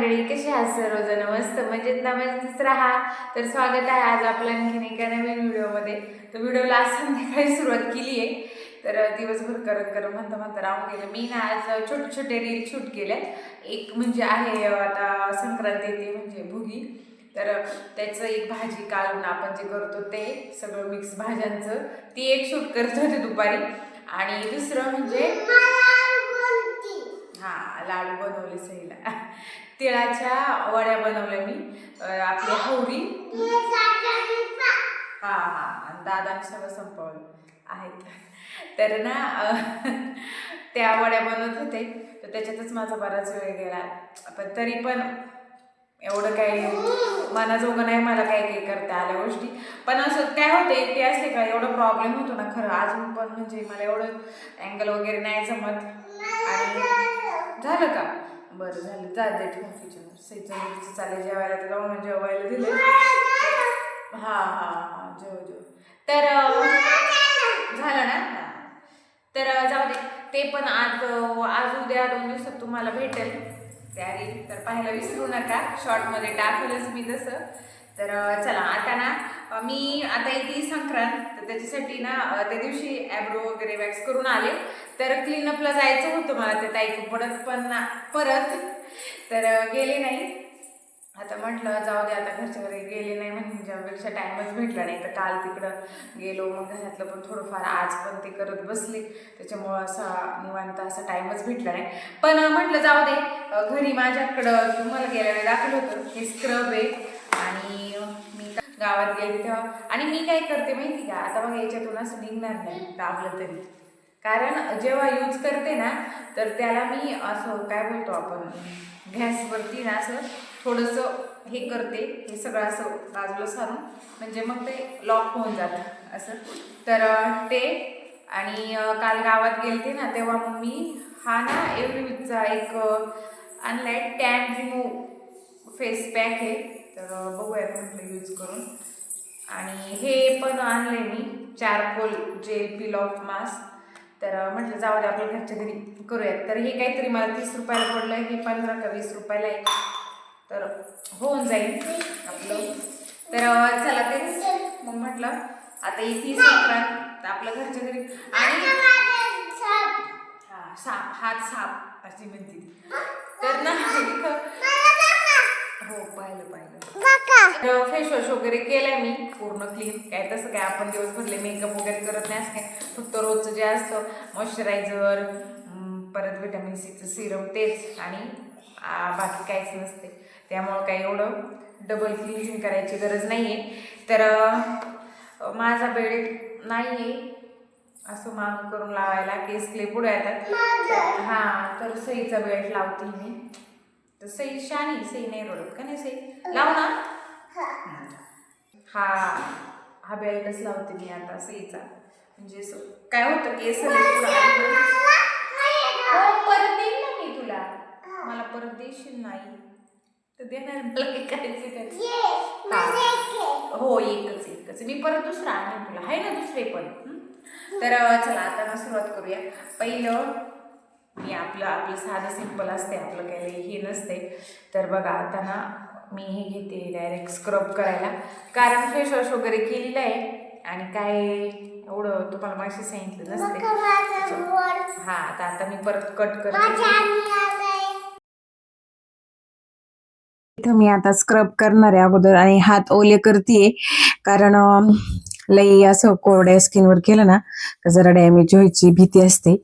मंडळी, कशी आहात सर्वजण? मस्त मजेत ना मजेतच राहा. तर स्वागत आहे आज आपल्या आणखीन एका नवीन व्हिडिओमध्ये. तर व्हिडिओला आज संध्याकाळी सुरुवात केली आहे. तर दिवसभर करत म्हणता राहून गेलं. मी ना आज छोटे छोटे रील शूट केले. एक म्हणजे आहे आता संक्रांत येते म्हणजे भुगी, तर त्याचं एक भाजी कालून आपण जे करतो ते सगळं मिक्स भाज्यांचं ती एक शूट करत होते दुपारी. आणि दुसरं म्हणजे लाडू बनवले सईला. तिळाच्या वड्या बनवल्या मी, आपली हवरी. दादाने सगळं संपवलं आहेत. तर ना त्या वड्या बनवत होते, तर त्याच्यातच माझा बराच वेळ गेला. पण तरी पण एवढं काही मनाजोगं नाही मला काही करता आल्या गोष्टी. पण असं काय होतं, एकटे असले का एवढं प्रॉब्लेम होतो ना खरं. अजून पण म्हणजे मला एवढं अँगल वगैरे नाही जमत. आणि झालं का? बरं झालं, जाते किचन सईचं चालेल जेवायला. तर जाऊन जेवायला दिलं. जेव. तर झालं ना. तर जाऊ दे, ते पण आज उद्या 2 दिवसात तुम्हाला भेटेल तयारी. तर पाहायला विसरू नका, शॉर्टमध्ये टाकलंच मी तसं. तर चला आता ना मी आता येते संक्रांत, तर त्याच्यासाठी ना त्या दिवशी ॲब्रो वगैरे वॅक्स करून आले. तर क्लीनअपला जायचं होतं मला, ते ताईक परत तर गेले नाही. आता म्हटलं जाऊ दे, आता घरच्या घरी गेले नाही म्हणजे टाईमच भेटला नाही. तर काल तिकडं गेलो, मग घरातलं पण थोडंफार आज पण ते करत बसले. त्याच्यामुळं असा निवांत असा टाईमच भेटला नाही. पण म्हटलं जाऊ दे, घरी माझ्याकडं तुम्हाला गेल्या वेळी दाखवलं होतं हे स्क्रब आहे. आणि मी गावात गेले तेव्हा, आणि मी काय करते माहिती का, आता बघा याच्यातून असं निघणार नाही दाबलं तरी. कारण जेव्हा यूज करते ना, तर त्याला मी असं काय बोलतो आपण, गॅसवरती ना असं थोडंसं हे करते, हे सगळं असं बाजूला सारून, म्हणजे मग ते लॉक होऊन जातं असं. तर ते, आणि काल गावात गेलते ना तेव्हा मग मी हा ना एव्हरीचा एक आणलाय टॅन रिमूव्ह फेस पॅक आहे. तर बघूयात म्हटलं यूज करून. आणि हे पण आणले मी charcoal gel peel off mask. तर म्हटलं जाऊ दे, आपल्या घरच्या घरी करूयात. तर हे काहीतरी मला 30 रुपयाला पडलं, हे 15 का 20 रुपयाला आहे. तर होऊन जाईल आपलं. तर चला ते मग म्हटलं आता येते संक्रांत, आपल्या घरच्या घरी. आणि हात साप अशी म्हणते ती. तर ना हो पाहिलं फेस वॉश वगैरे केलंय मी पूर्ण क्लीन. काय तसं काय आपण दिवस भरले मेकअप वगैरे करत नाही असं काय. फक्त रोजचं जे असतं मॉइश्चरायझर, परत व्हिटॅमिन सीचं सिरम तेच, आणि बाकी काहीच नसते. त्यामुळं काही एवढं डबल क्लिन्झिंग करायची गरज नाही आहे. तर माझा बेड नाही आहे असं मागं करून लावायला, केस क्ले पुढे येतात. तर सईचा बेल्ट लावते मी. तर सई शानी, सई नाही रडत का नाही सई, लाव ना. हा बेल्टच लावते मी आता सईचा. म्हणजे काय होतं केस परत देईन ना मी तुला. मला परत देशील नाही तर देणार मला काय करायचं. हो एकच मी परत दुसरा आणेन तुला, आहे ना दुसरे पण. तर चला आता ना सुरुवात करूया. पहिलं मी आपलं साधं सिंपल असते, आपलं काही हे नसते. तर बघा आता ना मी हे घेते डायरेक्ट स्क्रब करायला, कारण फेस वॉश वगैरे केलेलं आहे आणि काय एवढं तुम्हाला माशी सांगितलं नसते. तर आता मी परत कट करते. इथं मी आता स्क्रब करणार आहे अगोदर, आणि हात ओले करते कारण लई असं कोरड्या स्किनवर केलं ना तर जरा डॅमेज व्हायची भीती असते.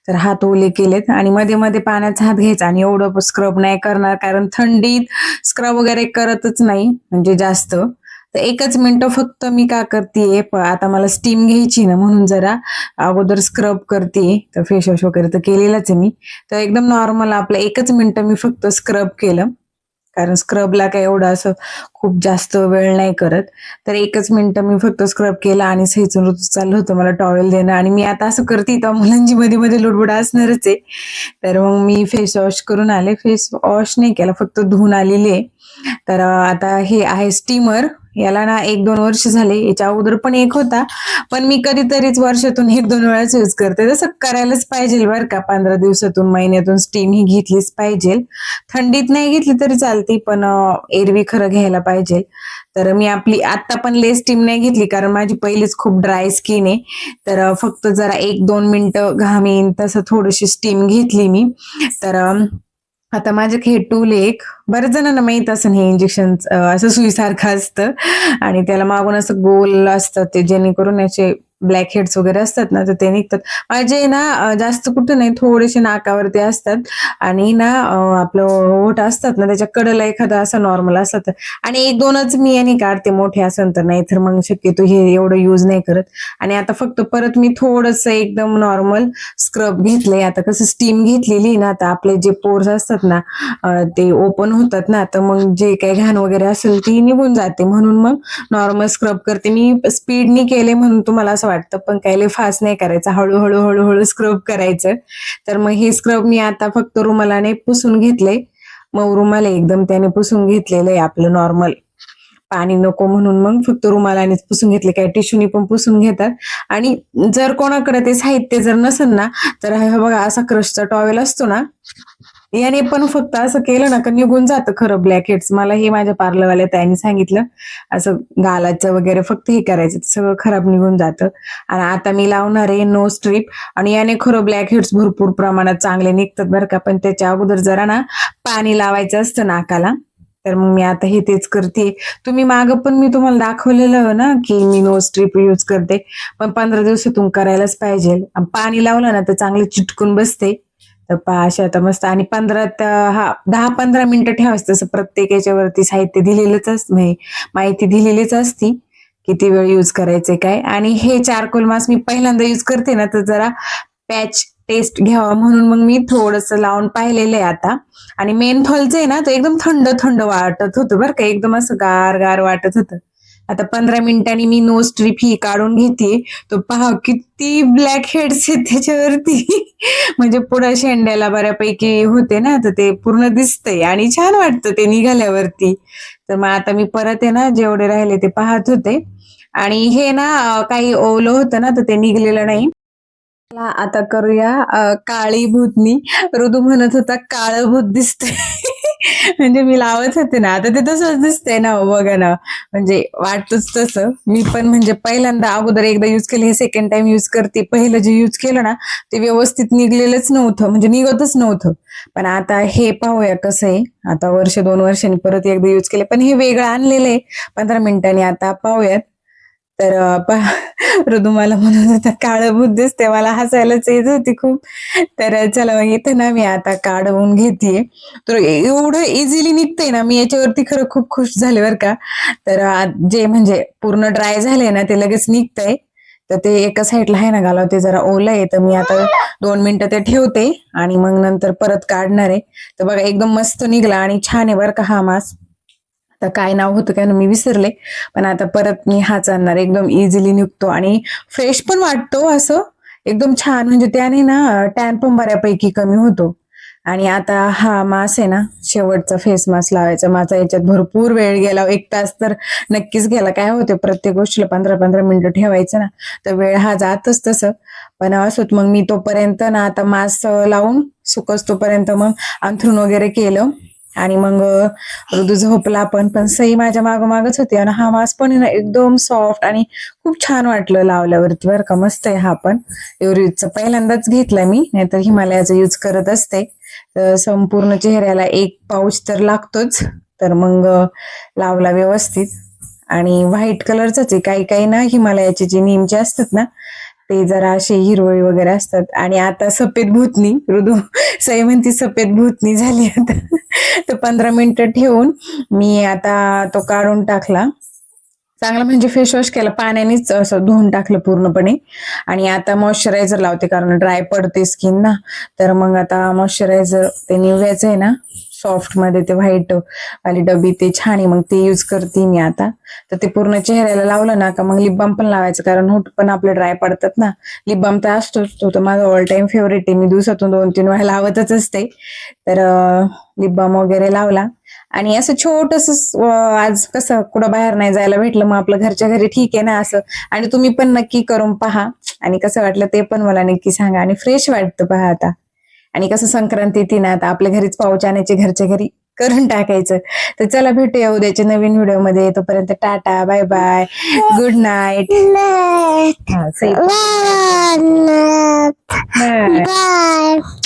तर हात ओले केलेत, आणि मध्ये मध्ये पाण्याचा हात घ्यायचा, आणि एवढं स्क्रब नाही करणार कारण थंडीत स्क्रब वगैरे करतच नाही म्हणजे जास्त. तर 1च मिनिट फक्त मी का करते, आता मला स्टीम घ्यायची ना म्हणून जरा अगोदर स्क्रब करते. तर फेस वॉश वगैरे तर केलेलंच आहे मी. तर एकदम नॉर्मल आपलं 1च मिनिट मी फक्त स्क्रब केलं, कारण स्क्रबला काय एवढं असं खूप जास्त वेळ नाही करत. तर 1च मिनिट मी फक्त स्क्रब केला, आणि सहीचं ऋतू चाललं होतं मला टॉवेल देणं, आणि मी आता असं करते तर मुलांची मध्ये मध्ये लुडबुड असणारच आहे. तर मग मी फेस वॉश करून आले, फेस वॉश नाही केला फक्त धुवून आलेले. तर आता हे आहे स्टीमर, याला ना 1-2 वर्ष झाले. याच्या अगोदर पण एक होता, पण मी कधीतरीच वर्षातून 1-2 वेळाच यूज करते. तसं करायलाच पाहिजे बरं का, 15 दिवसातून, महिन्यातून स्टीम ही घेतलीच पाहिजे. थंडीत नाही घेतली तरी चालते, पण एरवी खरं घ्यायला पाहिजे. तर मी आपली आता पण लय स्टीम नाही घेतली, कारण माझी पहिलीच खूप ड्राय स्किन आहे. तर फक्त जरा 1-2 मिनिटं घामीन तसं थोडीशी स्टीम घेतली मी. तर आता माझे हे टूल एक बऱ्याच जणांना माहित असेल, हे इंजेक्शन असं सुईसारखं असतं आणि त्याला मागून असं गोल असतं, ते जेणेकरून याचे ब्लॅक हेड्स वगैरे असतात ना, तर ते निघतात. माझे ना जास्त कुठं नाही, थोडेसे नाकावरती असतात आणि ना आपलं ओठ असतात ना, त्याच्या कडेला एखादा असं नॉर्मल असतात आणि 1-2च मी याने काढते, मोठे असेल तर. नाही तर मग शक्यतो हे एवढं यूज नाही करत. आणि आता फक्त परत मी थोडंसं एकदम नॉर्मल स्क्रब घेतलंय. आता कसं स्टीम घेतलेली ना, आता आपले जे पोर्स असतात ना ते ओपन होतात ना, तर मग जे काही घाण वगैरे असेल ती निघून जाते, म्हणून मग नॉर्मल स्क्रब करते मी. स्पीडनी केले म्हणून तुम्हाला असं वाटतं, पण काही लय फास्ट नाही करायचं, हळूहळू हळूहळू स्क्रब करायचं. तर मग हे स्क्रब मी आता फक्त रुमालाने पुसून घेतले. मग रुमाल एकदम त्याने पुसून घेतलेलं आहे आपलं नॉर्मल, पाणी नको म्हणून मग फक्त रुमालानेच पुसून घेतले. काही टिश्यूनी पण पुसून घेतात. आणि जर कोणाकडे ते साहित्य जर नसेल ना, तर हे बघा असा क्रशचा टॉवेल असतो ना, याने पण फक्त असं केलं ना का निघून जातं खरं ब्लॅक हेड्स. मला हे माझ्या पार्लरवाल्या ताईंनी सांगितलं, असं गालाचं वगैरे फक्त हे करायचं, सगळं खराब निघून जातं. आणि आता मी लावणार आहे नो स्ट्रीप, आणि याने खरं ब्लॅक हेड्स भरपूर प्रमाणात चांगले निघतात बरं का. पण त्याच्या अगोदर जरा ना पाणी लावायचं असतं नाकाला. तर मग मी आता हे तेच करते. तुम्ही मागं पण मी तुम्हाला दाखवलेलं ना की मी नो स्ट्रीप यूज करते, पण 15 दिवसातून करायलाच पाहिजे. पाणी लावलं ना तर चांगले चिटकून बसते. तर पहा अशा आता मस्त. आणि 10-15 मिनिटं ठेवायचं. तसं प्रत्येक याच्यावरती साहित्य दिलेलंच असतं, माहिती दिलेलीच असती किती वेळ यूज करायचे काय. आणि हे चारकोल मास्क मी पहिल्यांदा यूज करते ना, तर जरा पॅच टेस्ट घ्यावा म्हणून मग मी थोडंसं लावून पाहिलेलं आहे आता. आणि मेंथॉलचं आहे ना, तर एकदम थंड थंड वाटत होतं बरं का, एकदम असं गार गार वाटत होतं. आता 15 मिनिटांनी मी नो स्ट्रीप ही काढून घेते. तो पहा किती ब्लॅक हेड्स आहेत त्याच्यावरती. म्हणजे पुढे शेंड्याला बऱ्यापैकी होते ना, तर ते पूर्ण दिसतंय आणि छान वाटतं ते निघाल्यावरती. तर मग आता मी परत आहे ना जेवढे राहिले ते पाहत होते. आणि हे ना काही ओलं होतं ना, तर ते निघलेलं नाही. आता करूया काळी भूतनी. ऋतू म्हणत होता काळं भूत दिसतंय. म्हणजे मी लावत होते ना, आता ते तसंच दिसतंय ना, बघा ना. म्हणजे वाटतच तसं. मी पण म्हणजे पहिल्यांदा अगोदर एकदा युज केलं, हे सेकंड टाइम युज करते. पहिलं जे युज केलं ना, ते व्यवस्थित निघलेलंच नव्हतं, म्हणजे निघतच नव्हतं. पण आता हे पाहूया कसं आहे. आता 1-2 वर्षांनी परत एकदा युज केले, पण हे वेगळं आणलेलं आहे 15 मिनिटांनी. आता पाहूयात. तर ऋतू मला म्हणत होता काळं भूत दिसते, मला हसायलाच येत होती खूप. तर चला मग इथं ना मी आता काढवून घेतेय. तर एवढं इझिली निघतंय ना, मी याच्यावरती खरं खूप खुश झाले बरं का. तर जे म्हणजे पूर्ण ड्राय झाले ना, ते लगेच निघतंय. तर ते एका साईडला आहे ना घालावं, ते जरा ओलं आहे. तर मी आता 2 मिनिटं ते ठेवते आणि मग नंतर परत काढणार आहे. तर बघा एकदम मस्त निघला आणि छान आहे बरं का हा मास्क. तर काय नाव होतं काय ना, मी विसरले. पण आता परत मी हाच आणणार. एकदम इझिली निघतो आणि फ्रेश पण वाटतो असं, एकदम छान. म्हणजे त्याने ना टॅन पण बऱ्यापैकी कमी होतो. आणि आता हा मास्क आहे ना, शेवटचा फेस मास्क लावायचा माझा. याच्यात भरपूर वेळ गेला, 1 तास तर नक्कीच गेला. काय होते प्रत्येक गोष्टीला 15-15 मिनिटं ठेवायचं ना, तर वेळ हा जातच तसं. पण असोत, मग मी तोपर्यंत ना आता मास्क लावून सुकस तोपर्यंत मग अंथरूण वगैरे केलं. आणि मग ऋतू झोपला पण सई माझ्या मागच होती. आणि हा मास्क पण आहे ना एकदम सॉफ्ट आणि खूप छान वाटलं लावल्यावरती बरं का. मस्त आहे हा पण. एव्हरेजचा पहिल्यांदाच घेतलाय मी, नाहीतर हिमालयाचा यूज करत असते. तर संपूर्ण चेहऱ्याला 1 पाऊच तर लागतोच. तर मग लावला व्यवस्थित. आणि व्हाईट कलरचाच आहे. काही काही ना हिमालयाचे जे नेमचे असतात ना, ते जरा असे हिरवळी वगैरे असतात. आणि आता सफेद भूतनी, ऋतू सई म्हणती सफेद भूतनी झाली आता. तर 15 मिनिटं ठेवून मी आता तो काढून टाकला. चांगला म्हणजे फेस वॉश केला, पाण्यानेच असं धुवून टाकलं पूर्णपणे. आणि आता मॉइश्चरायझर लावते, कारण ड्राय पडते स्किन ना. तर मग आता मॉइश्चरायझर ते निव्याचं आहे ना, सॉफ्ट मध्ये ते व्हाईट वाली डबी ते छान आहे, मग ते यूज करते मी आता. तर ते पूर्ण चेहऱ्याला लावलं ना का मग लिप बाम पण लावायचं, कारण होठ पण आपले ड्राय पडतात ना. लिप बाम तर असतोच, तो तर माझा ऑल टाइम फेवरेट आहे, मी दिवसातून 2-3 वेळा लावतच असते. तर लिप बाम वगैरे लावला आणि असं छोटस आज कसं कुठं बाहेर नाही जायला भेटलं, मग आपलं घरच्या घरी ठीक आहे ना असं. आणि तुम्ही पण नक्की करून पहा आणि कसं वाटलं ते पण मला नक्की सांगा. आणि फ्रेश वाटतं पहा आता. आणि कसं संक्रांती येते ना, आता आपल्या घरीच पाऊच आणायचे घरच्या घरी करून टाकायचं. तर चला भेटूया उद्याच्या नवीन व्हिडिओ मध्ये. तोपर्यंत tata, bye bye, good night. Bye.